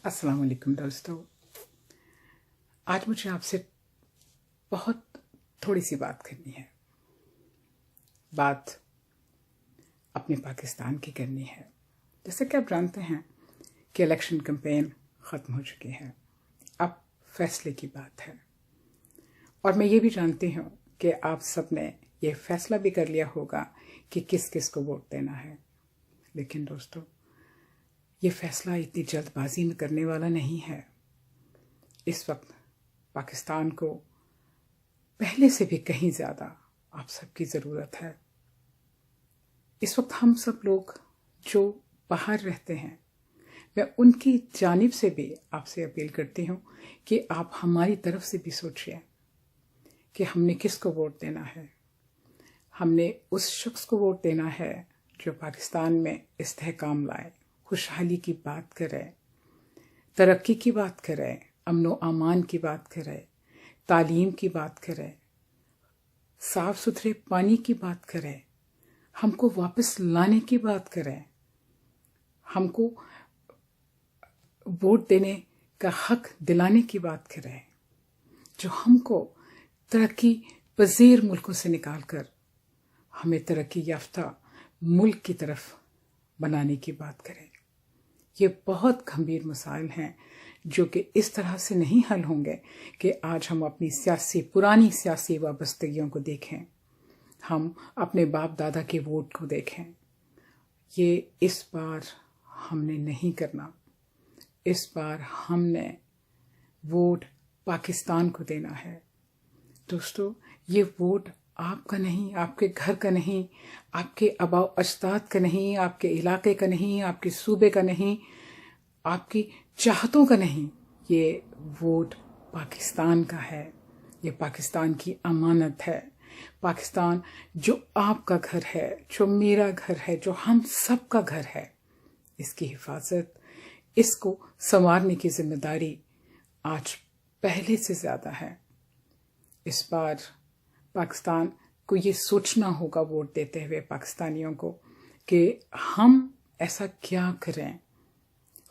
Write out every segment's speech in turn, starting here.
السلام علیکم دوستو، آج مجھے آپ سے بہت تھوڑی سی بات کرنی ہے. بات اپنے پاکستان کی کرنی ہے. جیسے کہ آپ جانتے ہیں کہ الیکشن کیمپین ختم ہو چکی ہے، اب فیصلے کی بات ہے. اور میں یہ بھی جانتی ہوں کہ آپ سب نے یہ فیصلہ بھی کر لیا ہوگا کہ کس کس کو ووٹ دینا ہے. لیکن دوستو، یہ فیصلہ اتنی جلد بازی میں کرنے والا نہیں ہے. اس وقت پاکستان کو پہلے سے بھی کہیں زیادہ آپ سب کی ضرورت ہے. اس وقت ہم سب لوگ جو باہر رہتے ہیں، میں ان کی جانب سے بھی آپ سے اپیل کرتی ہوں کہ آپ ہماری طرف سے بھی سوچیں کہ ہم نے کس کو ووٹ دینا ہے. ہم نے اس شخص کو ووٹ دینا ہے جو پاکستان میں استحکام لائے، خوشحالی کی بات کرے، ترقی کی بات کرے، امن و امان کی بات کرے، تعلیم کی بات کرے، صاف ستھرے پانی کی بات کرے، ہم کو واپس لانے کی بات کرے، ہم کو ووٹ دینے کا حق دلانے کی بات کرے، جو ہم کو ترقی پذیر ملکوں سے نکال کر ہمیں ترقی یافتہ ملک کی طرف بنانے کی بات کرے. یہ بہت گھمبیر مسائل ہیں جو کہ اس طرح سے نہیں حل ہوں گے کہ آج ہم اپنی پرانی سیاسی وابستگیوں کو دیکھیں، ہم اپنے باپ دادا کے ووٹ کو دیکھیں. یہ اس بار ہم نے نہیں کرنا. اس بار ہم نے ووٹ پاکستان کو دینا ہے. دوستو، یہ ووٹ آپ کا نہیں، آپ کے گھر کا نہیں، آپ کے آباء و اجداد کا نہیں، آپ کے علاقے کا نہیں، آپ کے صوبے کا نہیں، آپ کی چاہتوں کا نہیں. یہ ووٹ پاکستان کا ہے. یہ پاکستان کی امانت ہے. پاکستان جو آپ کا گھر ہے، جو میرا گھر ہے، جو ہم سب کا گھر ہے، اس کی حفاظت، اس کو سنوارنے کی ذمہ داری آج پہلے سے زیادہ ہے. اس بار پاکستان کو یہ سوچنا ہوگا ووٹ دیتے ہوئے پاکستانیوں کو کہ ہم ایسا کیا کریں.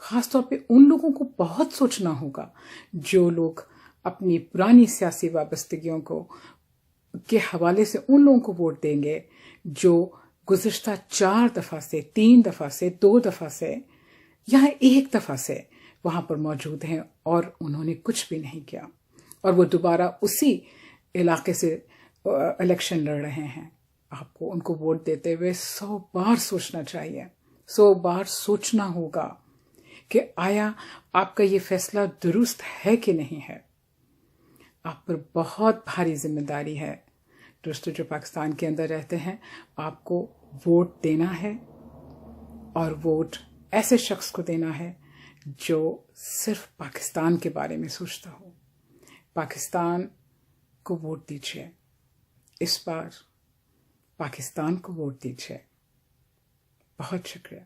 خاص طور پہ ان لوگوں کو بہت سوچنا ہوگا جو لوگ اپنی پرانی سیاسی وابستگیوں کے حوالے سے ان لوگوں کو ووٹ دیں گے جو گزشتہ 4 دفعہ سے، 3 دفعہ سے، 2 دفعہ سے یا 1 دفعہ سے وہاں پر موجود ہیں اور انہوں نے کچھ بھی نہیں کیا، اور وہ دوبارہ اسی علاقے سے الیکشن لڑ رہے ہیں. آپ کو ان کو ووٹ دیتے ہوئے 100 بار سوچنا چاہیے. 100 بار سوچنا ہوگا کہ آیا آپ کا یہ فیصلہ درست ہے کہ نہیں ہے. آپ پر بہت بھاری ذمہ داری ہے. دوستو، جو پاکستان کے اندر رہتے ہیں، آپ کو ووٹ دینا ہے، اور ووٹ ایسے شخص کو دینا ہے جو صرف پاکستان کے بارے میں سوچتا ہو. پاکستان کو ووٹ دیجیے. اس بار پاکستان کو ووٹ دیجیے. بہت شکریہ.